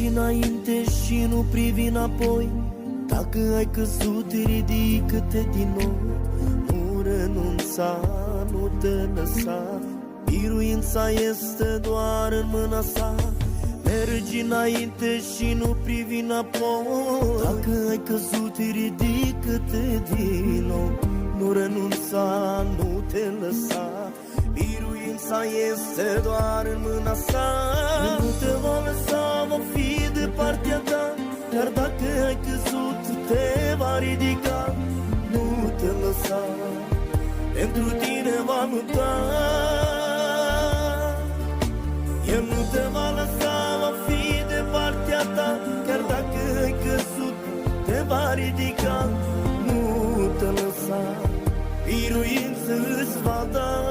Mergi înainte și nu privi înapoi. Dacă ai căzut, ridică-te din nou. Nu renunța, nu te lăsa, biruința este doar în mâna sa. Mergi înainte și nu privi înapoi. Dacă ai căzut, ridică-te din nou. Nu renunța, nu te lăsa, biruința este doar în mâna sa. Nu te va lăsa, va fi de partea ta. Dar dacă ai căzut, te va ridica. Nu te lăsa, pentru tine va lupta. El nu te va lăsa, va fi de partea ta. Chiar dacă ai căzut, te va ridica. Nu te lăsa, biruință îți va da.